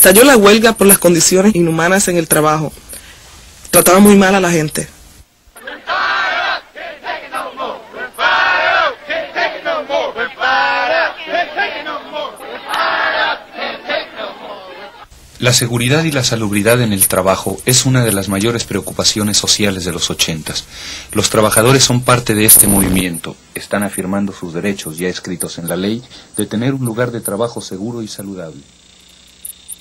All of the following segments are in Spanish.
estalló la huelga por las condiciones inhumanas en el trabajo. Trataban muy mal a la gente. La seguridad y la salubridad en el trabajo es una de las mayores preocupaciones sociales de los 80s. Los trabajadores son parte de este movimiento. Están afirmando sus derechos, ya escritos en la ley, de tener un lugar de trabajo seguro y saludable.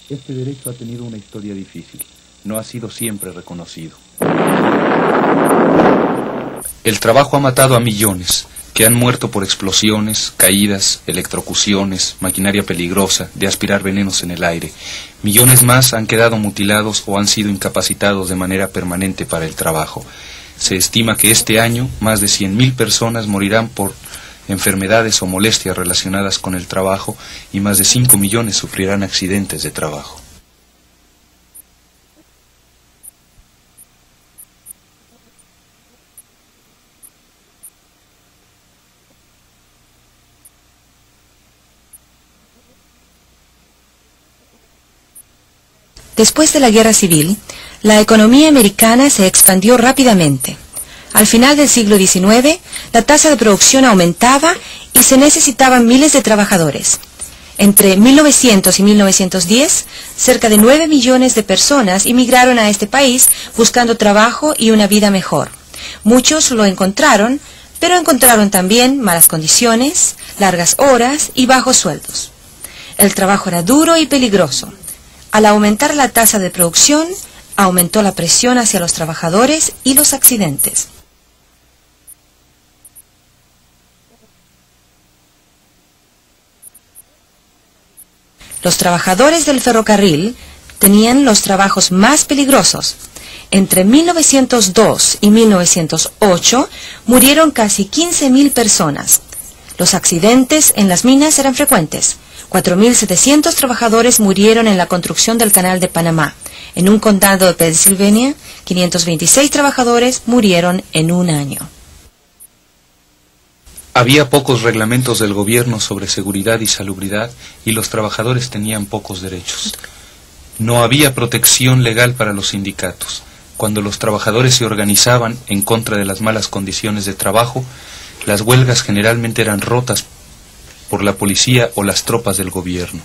Este derecho ha tenido una historia difícil. No ha sido siempre reconocido. El trabajo ha matado a millones, que han muerto por explosiones, caídas, electrocuciones, maquinaria peligrosa, de aspirar venenos en el aire. Millones más han quedado mutilados o han sido incapacitados de manera permanente para el trabajo. Se estima que este año más de 100.000 personas morirán por enfermedades o molestias relacionadas con el trabajo y más de 5 millones sufrirán accidentes de trabajo. Después de la Guerra Civil, la economía americana se expandió rápidamente. Al final del siglo XIX, la tasa de producción aumentaba y se necesitaban miles de trabajadores. Entre 1900 y 1910, cerca de 9 millones de personas emigraron a este país buscando trabajo y una vida mejor. Muchos lo encontraron, pero encontraron también malas condiciones, largas horas y bajos sueldos. El trabajo era duro y peligroso. Al aumentar la tasa de producción, aumentó la presión hacia los trabajadores y los accidentes. Los trabajadores del ferrocarril tenían los trabajos más peligrosos. Entre 1902 y 1908 murieron casi 15.000 personas. Los accidentes en las minas eran frecuentes. 4.700 trabajadores murieron en la construcción del Canal de Panamá. En un condado de Pensilvania, 526 trabajadores murieron en un año. Había pocos reglamentos del gobierno sobre seguridad y salubridad y los trabajadores tenían pocos derechos. No había protección legal para los sindicatos. Cuando los trabajadores se organizaban en contra de las malas condiciones de trabajo, las huelgas generalmente eran rotas por la policía o las tropas del gobierno.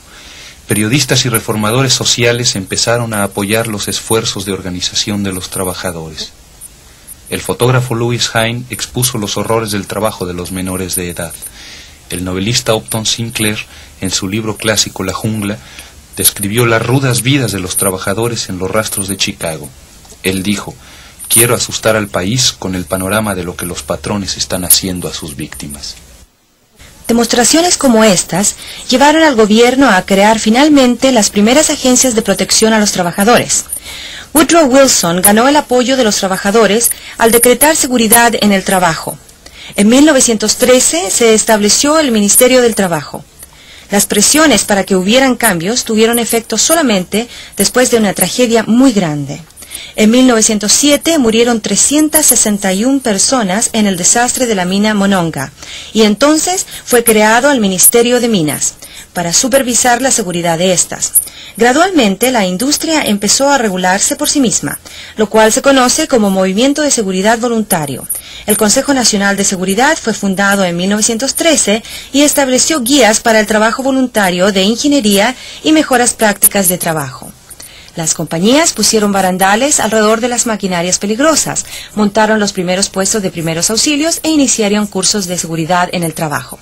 Periodistas y reformadores sociales empezaron a apoyar los esfuerzos de organización de los trabajadores. El fotógrafo Louis Hine expuso los horrores del trabajo de los menores de edad. El novelista Upton Sinclair, en su libro clásico La jungla, describió las rudas vidas de los trabajadores en los rastros de Chicago. Él dijo: «Quiero asustar al país con el panorama de lo que los patrones están haciendo a sus víctimas». Demostraciones como estas llevaron al gobierno a crear finalmente las primeras agencias de protección a los trabajadores. Woodrow Wilson ganó el apoyo de los trabajadores al decretar seguridad en el trabajo. En 1913 se estableció el Ministerio del Trabajo. Las presiones para que hubieran cambios tuvieron efecto solamente después de una tragedia muy grande. En 1907 murieron 361 personas en el desastre de la mina Monongah, y entonces fue creado el Ministerio de Minas para supervisar la seguridad de estas. Gradualmente la industria empezó a regularse por sí misma, lo cual se conoce como Movimiento de Seguridad Voluntario. El Consejo Nacional de Seguridad fue fundado en 1913 y estableció guías para el trabajo voluntario de ingeniería y mejoras prácticas de trabajo. Las compañías pusieron barandales alrededor de las maquinarias peligrosas, montaron los primeros puestos de primeros auxilios e iniciaron cursos de seguridad en el trabajo.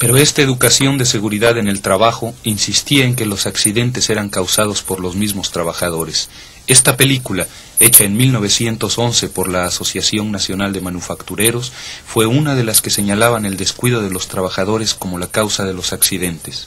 Pero esta educación de seguridad en el trabajo insistía en que los accidentes eran causados por los mismos trabajadores. Esta película, hecha en 1911 por la Asociación Nacional de Manufactureros, fue una de las que señalaban el descuido de los trabajadores como la causa de los accidentes.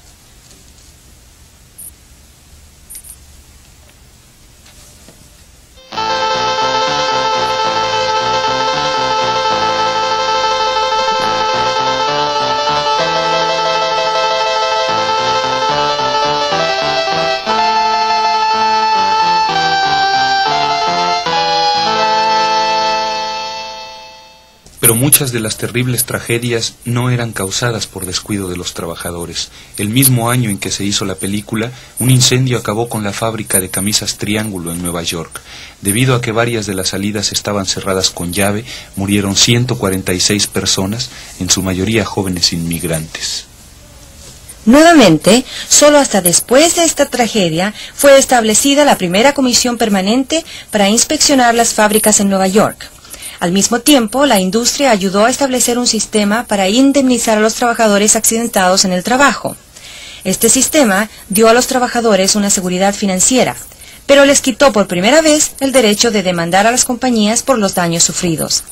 Pero Pero muchas de las terribles tragedias no eran causadas por descuido de los trabajadores. El mismo año en que se hizo la película, un incendio acabó con la fábrica de camisas Triángulo en Nueva York. Debido a que varias de las salidas estaban cerradas con llave, murieron 146 personas, en su mayoría jóvenes inmigrantes. Nuevamente, solo hasta después de esta tragedia fue establecida la primera comisión permanente para inspeccionar las fábricas en Nueva York. Al mismo tiempo, la industria ayudó a establecer un sistema para indemnizar a los trabajadores accidentados en el trabajo. Este sistema dio a los trabajadores una seguridad financiera, pero les quitó por primera vez el derecho de demandar a las compañías por los daños sufridos.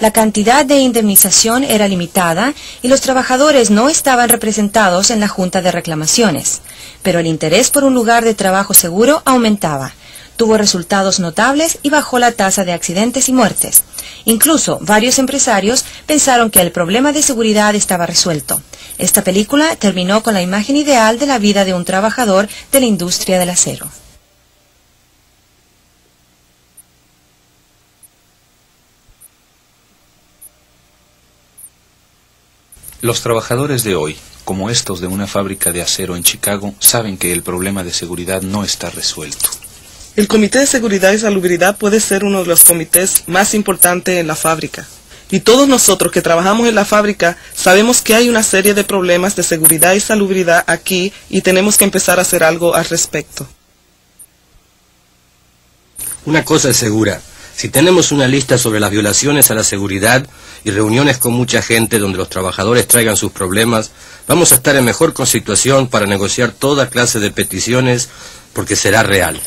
La cantidad de indemnización era limitada y los trabajadores no estaban representados en la Junta de Reclamaciones, pero el interés por un lugar de trabajo seguro aumentaba. Tuvo resultados notables y bajó la tasa de accidentes y muertes. Incluso varios empresarios pensaron que el problema de seguridad estaba resuelto. Esta película terminó con la imagen ideal de la vida de un trabajador de la industria del acero. Los trabajadores de hoy, como estos de una fábrica de acero en Chicago, saben que el problema de seguridad no está resuelto. El Comité de Seguridad y Salubridad puede ser uno de los comités más importantes en la fábrica. Y todos nosotros que trabajamos en la fábrica sabemos que hay una serie de problemas de seguridad y salubridad aquí y tenemos que empezar a hacer algo al respecto. Una cosa es segura. Si tenemos una lista sobre las violaciones a la seguridad y reuniones con mucha gente donde los trabajadores traigan sus problemas, vamos a estar en mejor situación para negociar toda clase de peticiones porque será real.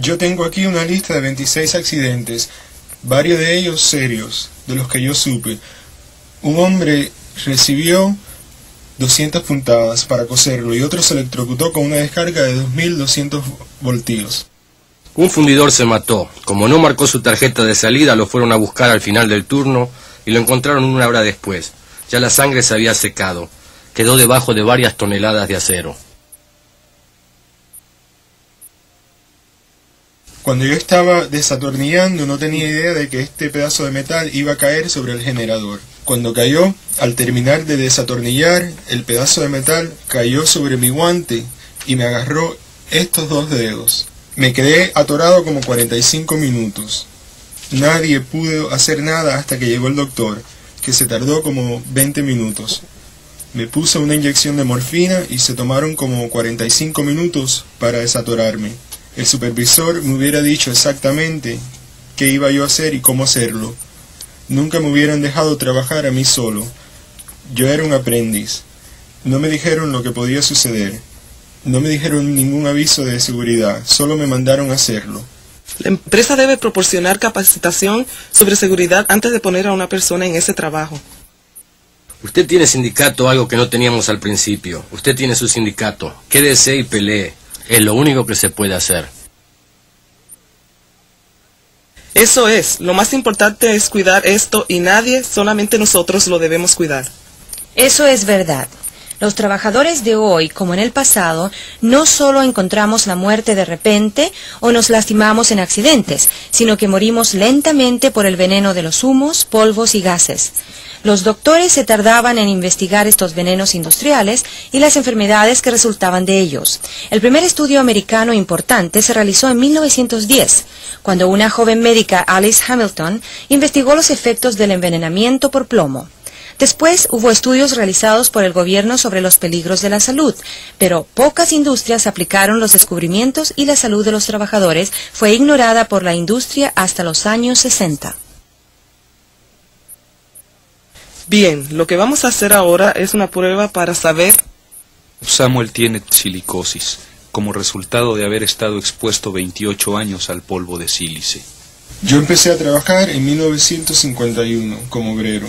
Yo tengo aquí una lista de 26 accidentes, varios de ellos serios, de los que yo supe. Un hombre recibió 200 puntadas para coserlo y otro se electrocutó con una descarga de 2200 voltios. Un fundidor se mató. Como no marcó su tarjeta de salida, lo fueron a buscar al final del turno y lo encontraron una hora después. Ya la sangre se había secado. Quedó debajo de varias toneladas de acero. Cuando yo estaba desatornillando no tenía idea de que este pedazo de metal iba a caer sobre el generador. Cuando cayó, al terminar de desatornillar, el pedazo de metal cayó sobre mi guante y me agarró estos dos dedos. Me quedé atorado como 45 minutos. Nadie pudo hacer nada hasta que llegó el doctor, que se tardó como 20 minutos. Me puso una inyección de morfina y se tomaron como 45 minutos para desatorarme. El supervisor me hubiera dicho exactamente qué iba yo a hacer y cómo hacerlo. Nunca me hubieran dejado trabajar a mí solo. Yo era un aprendiz. No me dijeron lo que podía suceder. No me dijeron ningún aviso de seguridad, solo me mandaron a hacerlo. La empresa debe proporcionar capacitación sobre seguridad antes de poner a una persona en ese trabajo. Usted tiene sindicato, algo que no teníamos al principio. Usted tiene su sindicato. Quédese y pelee. Es lo único que se puede hacer. Eso es, lo más importante es cuidar esto y nadie, solamente nosotros lo debemos cuidar. Eso es verdad. Los trabajadores de hoy, como en el pasado, no solo encontramos la muerte de repente o nos lastimamos en accidentes, sino que morimos lentamente por el veneno de los humos, polvos y gases. Los doctores se tardaban en investigar estos venenos industriales y las enfermedades que resultaban de ellos. El primer estudio americano importante se realizó en 1910, cuando una joven médica, Alice Hamilton, investigó los efectos del envenenamiento por plomo. Después hubo estudios realizados por el gobierno sobre los peligros de la salud, pero pocas industrias aplicaron los descubrimientos y la salud de los trabajadores fue ignorada por la industria hasta los años 60. Bien, lo que vamos a hacer ahora es una prueba para saber... Samuel tiene silicosis, como resultado de haber estado expuesto 28 años al polvo de sílice. Yo empecé a trabajar en 1951 como obrero.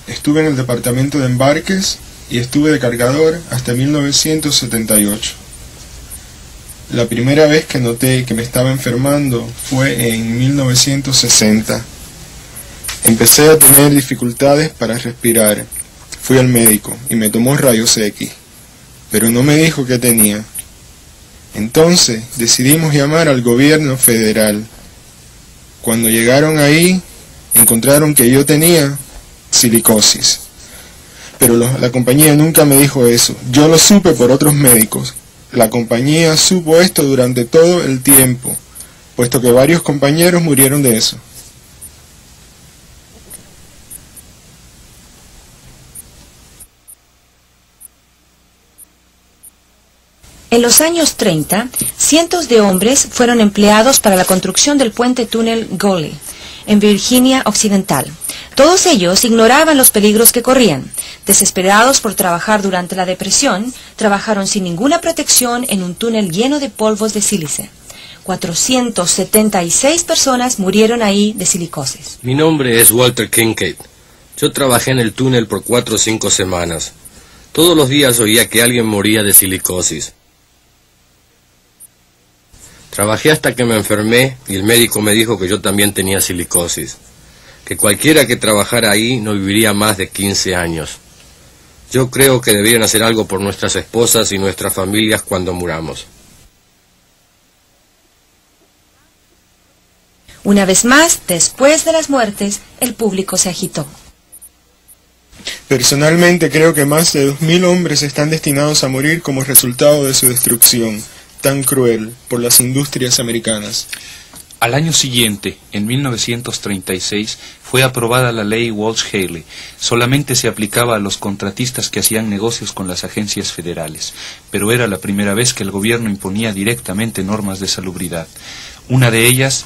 Estuve en el departamento de embarques y estuve de cargador hasta 1978. La primera vez que noté que me estaba enfermando fue en 1960. Empecé a tener dificultades para respirar. Fui al médico y me tomó rayos X, pero no me dijo qué tenía. Entonces decidimos llamar al gobierno federal. Cuando llegaron ahí, Encontraron que yo tenía silicosis. Pero la compañía nunca me dijo eso. Yo lo supe por otros médicos. La compañía supo esto durante todo el tiempo, puesto que varios compañeros murieron de eso. En los años 30, cientos de hombres fueron empleados para la construcción del puente túnel Gully, en Virginia Occidental. Todos ellos ignoraban los peligros que corrían. Desesperados por trabajar durante la depresión, trabajaron sin ninguna protección en un túnel lleno de polvos de sílice. 476 personas murieron ahí de silicosis. Mi nombre es Walter Kincaid. Yo trabajé en el túnel por 4 o 5 semanas. Todos los días oía que alguien moría de silicosis. Trabajé hasta que me enfermé y el médico me dijo que yo también tenía silicosis, que cualquiera que trabajara ahí no viviría más de 15 años. Yo creo que deberían hacer algo por nuestras esposas y nuestras familias cuando muramos. Una vez más, después de las muertes, el público se agitó. Personalmente creo que más de 2000 hombres están destinados a morir como resultado de su destrucción tan cruel por las industrias americanas. Al año siguiente, en 1936, fue aprobada la ley Walsh-Haley. Solamente se aplicaba a los contratistas que hacían negocios con las agencias federales, pero era la primera vez que el gobierno imponía directamente normas de salubridad. Una de ellas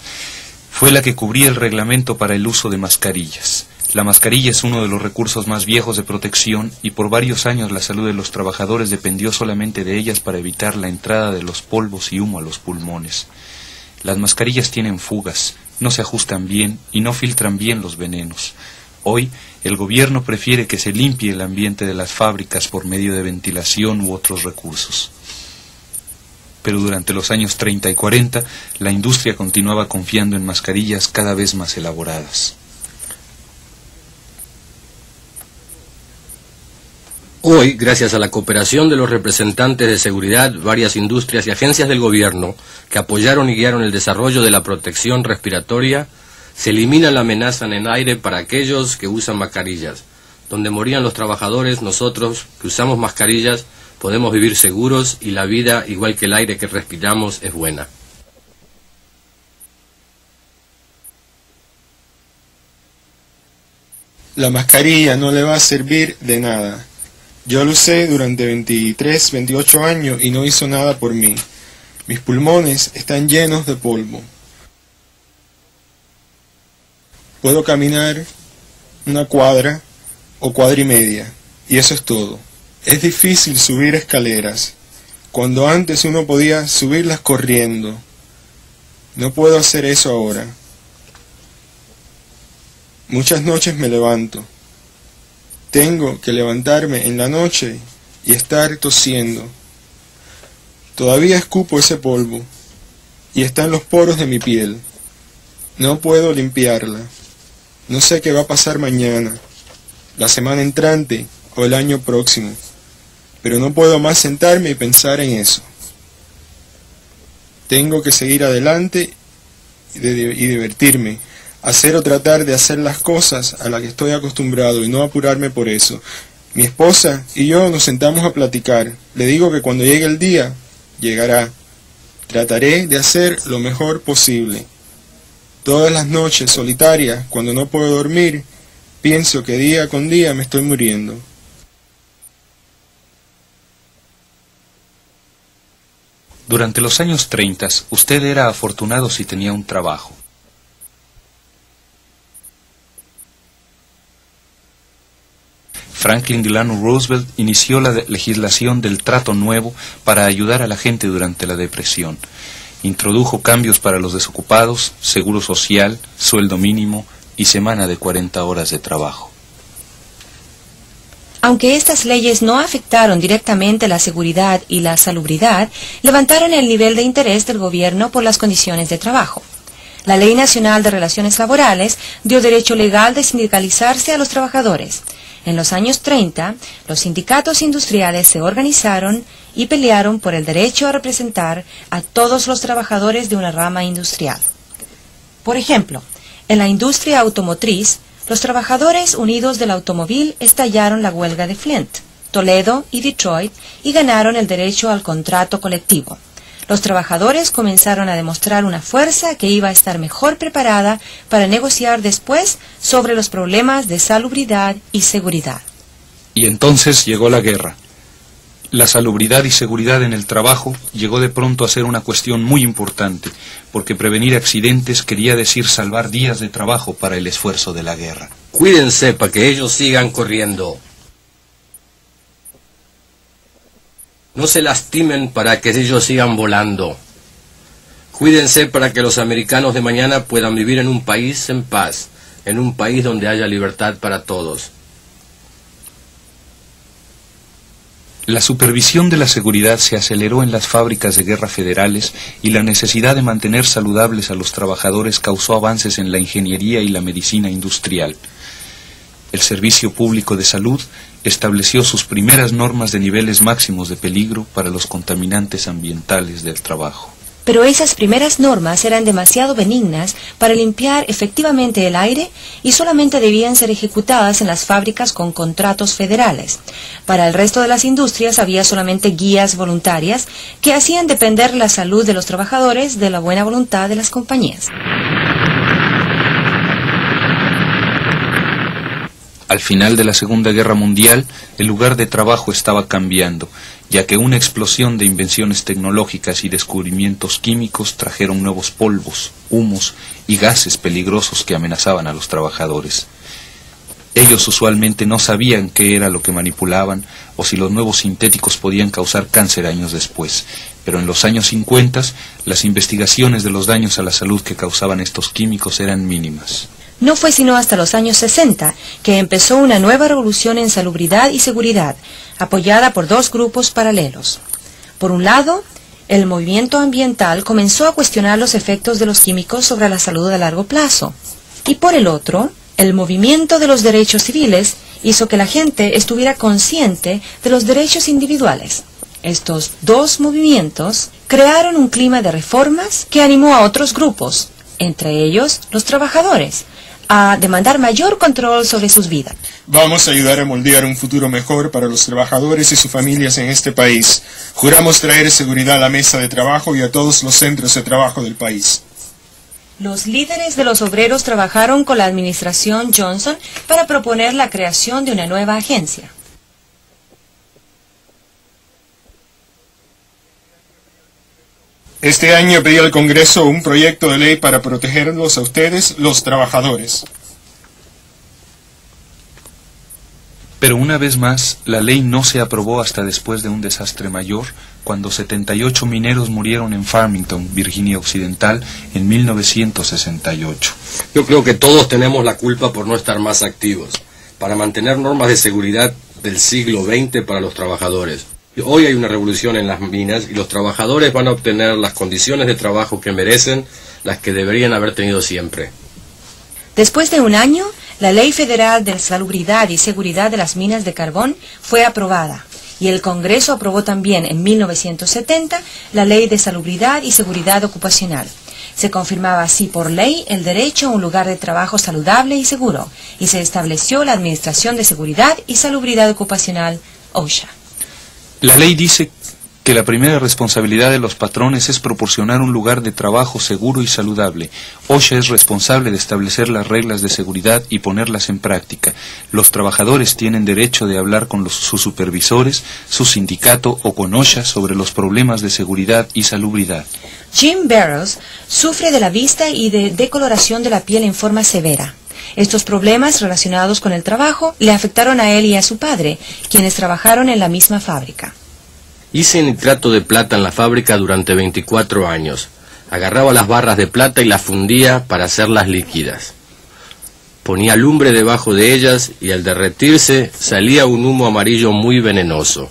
fue la que cubría el reglamento para el uso de mascarillas. La mascarilla es uno de los recursos más viejos de protección y por varios años la salud de los trabajadores dependió solamente de ellas para evitar la entrada de los polvos y humo a los pulmones. Las mascarillas tienen fugas, no se ajustan bien y no filtran bien los venenos. Hoy, el gobierno prefiere que se limpie el ambiente de las fábricas por medio de ventilación u otros recursos. Pero durante los años 30 y 40, la industria continuaba confiando en mascarillas cada vez más elaboradas. Hoy, gracias a la cooperación de los representantes de seguridad, varias industrias y agencias del gobierno que apoyaron y guiaron el desarrollo de la protección respiratoria, se elimina la amenaza en el aire para aquellos que usan mascarillas. Donde morían los trabajadores, nosotros, que usamos mascarillas, podemos vivir seguros y la vida, igual que el aire que respiramos, es buena. La mascarilla no le va a servir de nada. Yo lo usé durante 23, 28 años y no hizo nada por mí. Mis pulmones están llenos de polvo. Puedo caminar una cuadra o cuadra y media, y eso es todo. Es difícil subir escaleras, cuando antes uno podía subirlas corriendo. No puedo hacer eso ahora. Muchas noches me levanto. Tengo que levantarme en la noche y estar tosiendo. Todavía escupo ese polvo y está en los poros de mi piel. No puedo limpiarla. No sé qué va a pasar mañana, la semana entrante o el año próximo, pero no puedo más sentarme y pensar en eso. Tengo que seguir adelante y divertirme. Hacer o tratar de hacer las cosas a las que estoy acostumbrado y no apurarme por eso. Mi esposa y yo nos sentamos a platicar. Le digo que cuando llegue el día, llegará. Trataré de hacer lo mejor posible. Todas las noches solitarias, cuando no puedo dormir, pienso que día con día me estoy muriendo. Durante los años 30, usted era afortunado si tenía un trabajo. Franklin Delano Roosevelt inició la legislación del trato nuevo para ayudar a la gente durante la depresión. Introdujo cambios para los desocupados, seguro social, sueldo mínimo y semana de 40 horas de trabajo. Aunque estas leyes no afectaron directamente la seguridad y la salubridad, levantaron el nivel de interés del gobierno por las condiciones de trabajo. La Ley Nacional de Relaciones Laborales dio derecho legal de sindicalizarse a los trabajadores. En los años 30, los sindicatos industriales se organizaron y pelearon por el derecho a representar a todos los trabajadores de una rama industrial. Por ejemplo, En la industria automotriz, los trabajadores unidos del automóvil estallaron la huelga de Flint, Toledo y Detroit y ganaron el derecho al contrato colectivo. Los trabajadores comenzaron a demostrar una fuerza que iba a estar mejor preparada para negociar después sobre los problemas de salubridad y seguridad. Y entonces llegó la guerra. La salubridad y seguridad en el trabajo llegó de pronto a ser una cuestión muy importante, porque prevenir accidentes quería decir salvar días de trabajo para el esfuerzo de la guerra. Cuídense para que ellos sigan corriendo. No se lastimen para que ellos sigan volando. Cuídense para que los americanos de mañana puedan vivir en un país en paz, en un país donde haya libertad para todos. La supervisión de la seguridad se aceleró en las fábricas de guerra federales y la necesidad de mantener saludables a los trabajadores causó avances en la ingeniería y la medicina industrial. El Servicio Público de Salud estableció sus primeras normas de niveles máximos de peligro para los contaminantes ambientales del trabajo. Pero esas primeras normas eran demasiado benignas para limpiar efectivamente el aire y solamente debían ser ejecutadas en las fábricas con contratos federales. Para el resto de las industrias había solamente guías voluntarias que hacían depender la salud de los trabajadores de la buena voluntad de las compañías. Al final de la Segunda Guerra Mundial, el lugar de trabajo estaba cambiando, ya que una explosión de invenciones tecnológicas y descubrimientos químicos trajeron nuevos polvos, humos y gases peligrosos que amenazaban a los trabajadores. Ellos usualmente no sabían qué era lo que manipulaban o si los nuevos sintéticos podían causar cáncer años después, pero en los años 50 las investigaciones de los daños a la salud que causaban estos químicos eran mínimas. No fue sino hasta los años 60 que empezó una nueva revolución en salubridad y seguridad, apoyada por dos grupos paralelos. Por un lado, el movimiento ambiental comenzó a cuestionar los efectos de los químicos sobre la salud a largo plazo. Y por el otro, el movimiento de los derechos civiles hizo que la gente estuviera consciente de los derechos individuales. Estos dos movimientos crearon un clima de reformas que animó a otros grupos, entre ellos los trabajadores, a demandar mayor control sobre sus vidas. Vamos a ayudar a moldear un futuro mejor para los trabajadores y sus familias en este país. Juramos traer seguridad a la mesa de trabajo y a todos los centros de trabajo del país. Los líderes de los obreros trabajaron con la administración Johnson para proponer la creación de una nueva agencia. Este año pedí al Congreso un proyecto de ley para protegerlos a ustedes, los trabajadores. Pero una vez más, la ley no se aprobó hasta después de un desastre mayor, cuando 78 mineros murieron en Farmington, Virginia Occidental, en 1968. Yo creo que todos tenemos la culpa por no estar más activos, para mantener normas de seguridad del siglo XX para los trabajadores. Hoy hay una revolución en las minas y los trabajadores van a obtener las condiciones de trabajo que merecen, las que deberían haber tenido siempre. Después de un año, la Ley Federal de Salubridad y Seguridad de las Minas de Carbón fue aprobada, y el Congreso aprobó también en 1970 la Ley de Salubridad y Seguridad Ocupacional. Se confirmaba así por ley el derecho a un lugar de trabajo saludable y seguro, y se estableció la Administración de Seguridad y Salubridad Ocupacional, OSHA. La ley dice que la primera responsabilidad de los patrones es proporcionar un lugar de trabajo seguro y saludable. OSHA es responsable de establecer las reglas de seguridad y ponerlas en práctica. Los trabajadores tienen derecho de hablar con sus supervisores, su sindicato o con OSHA sobre los problemas de seguridad y salubridad. Jim Barrows sufre de la vista y de decoloración de la piel en forma severa. Estos problemas relacionados con el trabajo le afectaron a él y a su padre, quienes trabajaron en la misma fábrica. Hice nitrato de plata en la fábrica durante 24 años. Agarraba las barras de plata y las fundía para hacerlas líquidas. Ponía lumbre debajo de ellas y al derretirse salía un humo amarillo muy venenoso.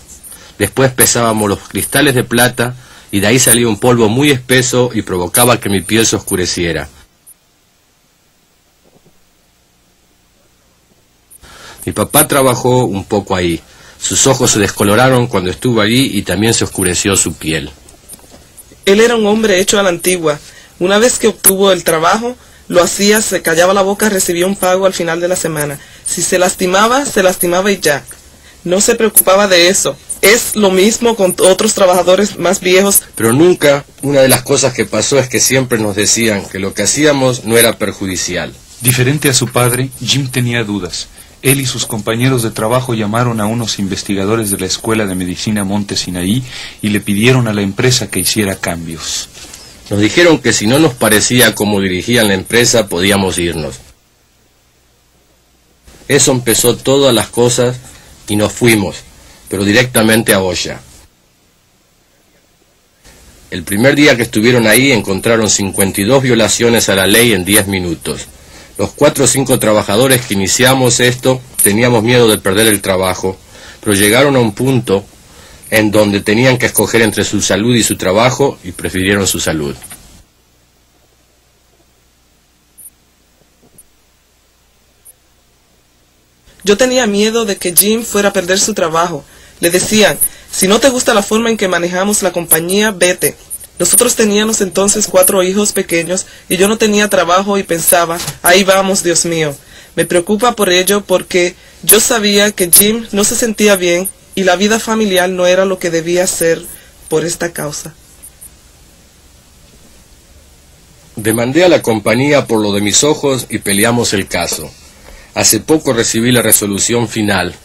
Después pesábamos los cristales de plata y de ahí salía un polvo muy espeso y provocaba que mi piel se oscureciera. Mi papá trabajó un poco ahí. Sus ojos se descoloraron cuando estuvo allí y también se oscureció su piel. Él era un hombre hecho a la antigua. Una vez que obtuvo el trabajo, lo hacía, se callaba la boca, recibía un pago al final de la semana. Si se lastimaba y ya. No se preocupaba de eso. Es lo mismo con otros trabajadores más viejos. Pero nunca, una de las cosas que pasó es que siempre nos decían que lo que hacíamos no era perjudicial. Diferente a su padre, Jim tenía dudas. Él y sus compañeros de trabajo llamaron a unos investigadores de la Escuela de Medicina Monte Sinaí y le pidieron a la empresa que hiciera cambios. Nos dijeron que si no nos parecía cómo dirigían la empresa, podíamos irnos. Eso empezó todas las cosas y nos fuimos, pero directamente a OSHA. El primer día que estuvieron ahí encontraron 52 violaciones a la ley en 10 minutos. Los 4 o 5 trabajadores que iniciamos esto teníamos miedo de perder el trabajo, pero llegaron a un punto en donde tenían que escoger entre su salud y su trabajo y prefirieron su salud. Yo tenía miedo de que Jim fuera a perder su trabajo. Le decían, si no te gusta la forma en que manejamos la compañía, vete. Nosotros teníamos entonces 4 hijos pequeños y yo no tenía trabajo y pensaba, ahí vamos, Dios mío. Me preocupa por ello porque yo sabía que Jim no se sentía bien y la vida familiar no era lo que debía ser por esta causa. Demandé a la compañía por lo de mis ojos y peleamos el caso. Hace poco recibí la resolución final.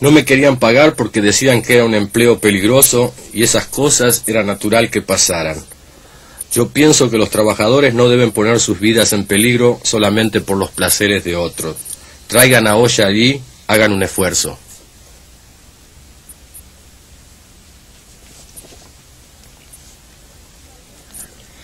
No me querían pagar porque decían que era un empleo peligroso y esas cosas era natural que pasaran. Yo pienso que los trabajadores no deben poner sus vidas en peligro solamente por los placeres de otros. Traigan a OSHA allí, hagan un esfuerzo.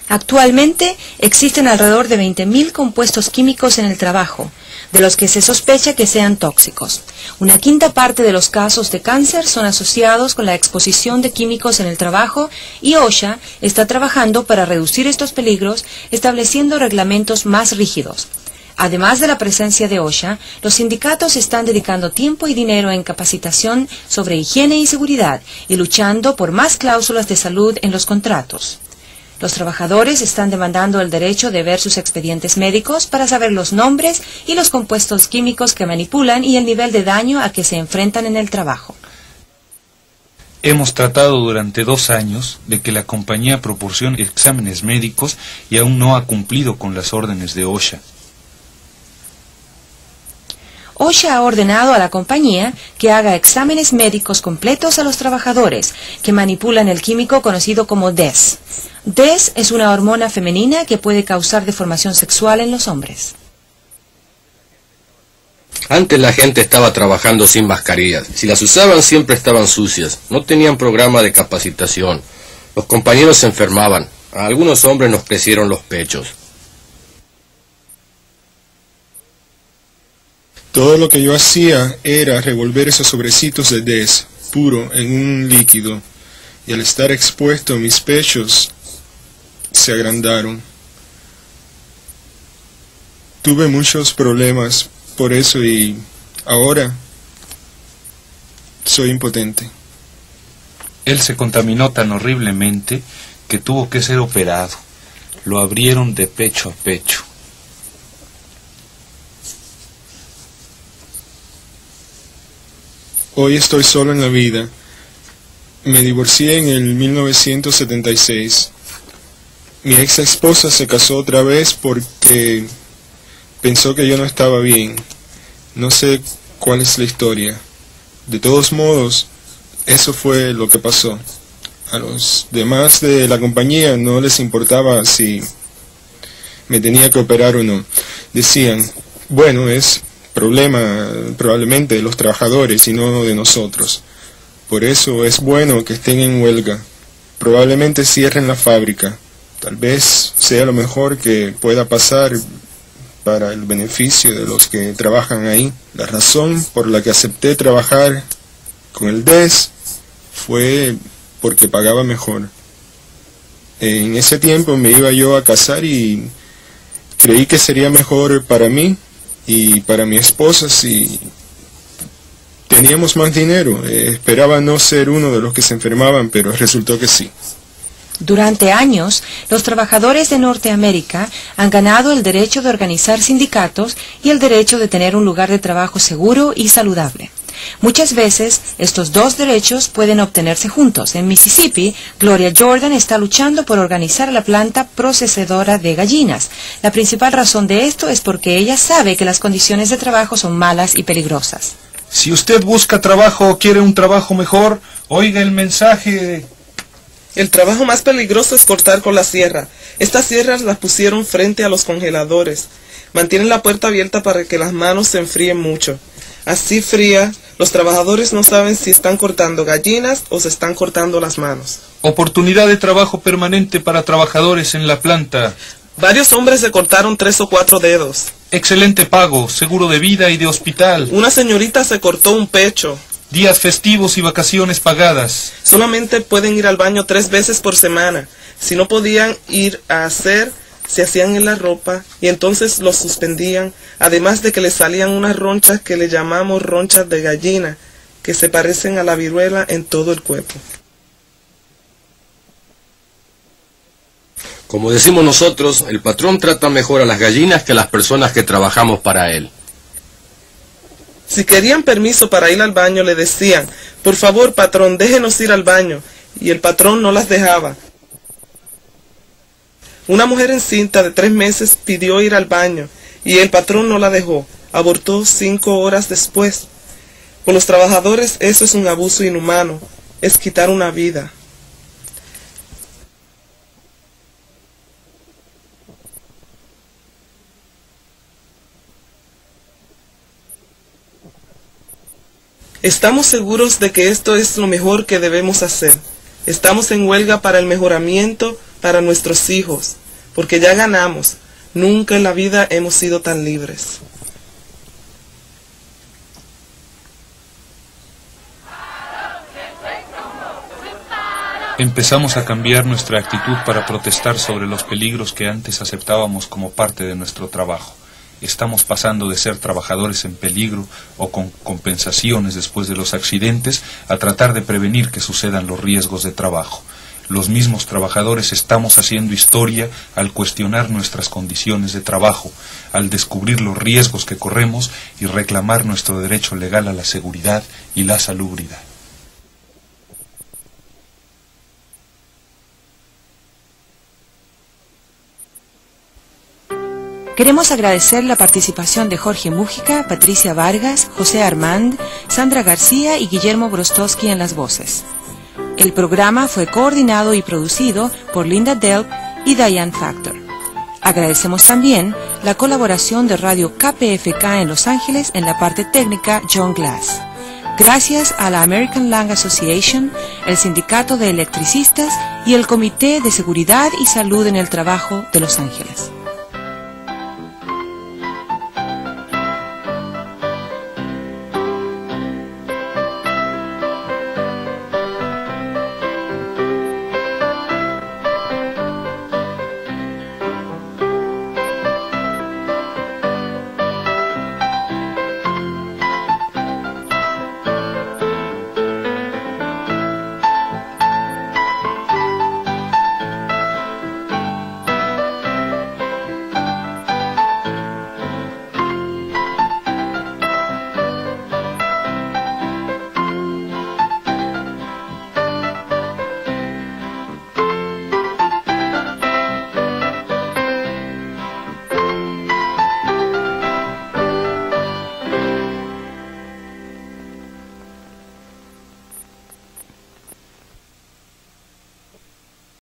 Actualmente existen alrededor de 20.000 compuestos químicos en el trabajo, de los que se sospecha que sean tóxicos. Una quinta parte de los casos de cáncer son asociados con la exposición de químicos en el trabajo y OSHA está trabajando para reducir estos peligros, estableciendo reglamentos más rígidos. Además de la presencia de OSHA, los sindicatos están dedicando tiempo y dinero en capacitación sobre higiene y seguridad y luchando por más cláusulas de salud en los contratos. Los trabajadores están demandando el derecho de ver sus expedientes médicos para saber los nombres y los compuestos químicos que manipulan y el nivel de daño a que se enfrentan en el trabajo. Hemos tratado durante 2 años de que la compañía proporcione exámenes médicos y aún no ha cumplido con las órdenes de OSHA. OSHA ha ordenado a la compañía que haga exámenes médicos completos a los trabajadores que manipulan el químico conocido como DES. DES es una hormona femenina que puede causar deformación sexual en los hombres. Antes la gente estaba trabajando sin mascarillas. Si las usaban siempre estaban sucias. No tenían programa de capacitación. Los compañeros se enfermaban. A algunos hombres nos crecieron los pechos. Todo lo que yo hacía era revolver esos sobrecitos de DES puro en un líquido, y al estar expuesto mis pechos se agrandaron. Tuve muchos problemas por eso y ahora soy impotente. Él se contaminó tan horriblemente que tuvo que ser operado. Lo abrieron de pecho a pecho. Hoy estoy solo en la vida. Me divorcié en el 1976. Mi ex esposa se casó otra vez porque pensó que yo no estaba bien. No sé cuál es la historia. De todos modos, eso fue lo que pasó. A los demás de la compañía no les importaba si me tenía que operar o no. Decían, bueno, es problema probablemente de los trabajadores y no de nosotros. Por eso es bueno que estén en huelga. Probablemente cierren la fábrica. Tal vez sea lo mejor que pueda pasar para el beneficio de los que trabajan ahí. La razón por la que acepté trabajar con el DES fue porque pagaba mejor. En ese tiempo me iba yo a casar y creí que sería mejor para mí y para mi esposa si teníamos más dinero. Esperaba no ser uno de los que se enfermaban, pero resultó que sí. Durante años, los trabajadores de Norteamérica han ganado el derecho de organizar sindicatos y el derecho de tener un lugar de trabajo seguro y saludable. Muchas veces, estos dos derechos pueden obtenerse juntos. En Mississippi, Gloria Jordan está luchando por organizar la planta procesadora de gallinas. La principal razón de esto es porque ella sabe que las condiciones de trabajo son malas y peligrosas. Si usted busca trabajo o quiere un trabajo mejor, oiga el mensaje. El trabajo más peligroso es cortar con la sierra. Estas sierras las pusieron frente a los congeladores. Mantienen la puerta abierta para que las manos se enfríen mucho. Así fría, los trabajadores no saben si están cortando gallinas o se están cortando las manos. Oportunidad de trabajo permanente para trabajadores en la planta. Varios hombres se cortaron 3 o 4 dedos. Excelente pago, seguro de vida y de hospital. Una señorita se cortó un pecho. Días festivos y vacaciones pagadas. Solamente pueden ir al baño 3 veces por semana. Si no podían ir a hacer, se hacían en la ropa y entonces los suspendían, además de que les salían unas ronchas que le llamamos ronchas de gallina, que se parecen a la viruela en todo el cuerpo. Como decimos nosotros, el patrón trata mejor a las gallinas que a las personas que trabajamos para él. Si querían permiso para ir al baño, le decían, por favor, patrón, déjenos ir al baño, y el patrón no las dejaba. Una mujer encinta de 3 meses pidió ir al baño, y el patrón no la dejó. Abortó 5 horas después. Por los trabajadores eso es un abuso inhumano, es quitar una vida. Estamos seguros de que esto es lo mejor que debemos hacer. Estamos en huelga para el mejoramiento para nuestros hijos, porque ya ganamos. Nunca en la vida hemos sido tan libres. Empezamos a cambiar nuestra actitud para protestar sobre los peligros que antes aceptábamos como parte de nuestro trabajo. Estamos pasando de ser trabajadores en peligro o con compensaciones después de los accidentes a tratar de prevenir que sucedan los riesgos de trabajo. Los mismos trabajadores estamos haciendo historia al cuestionar nuestras condiciones de trabajo, al descubrir los riesgos que corremos y reclamar nuestro derecho legal a la seguridad y la salubridad. Queremos agradecer la participación de Jorge Mújica, Patricia Vargas, José Armand, Sandra García y Guillermo Brostowski en las voces. El programa fue coordinado y producido por Linda Delp y Diane Factor. Agradecemos también la colaboración de Radio KPFK en Los Ángeles en la parte técnica John Glass. Gracias a la American Lung Association, el Sindicato de Electricistas y el Comité de Seguridad y Salud en el Trabajo de Los Ángeles.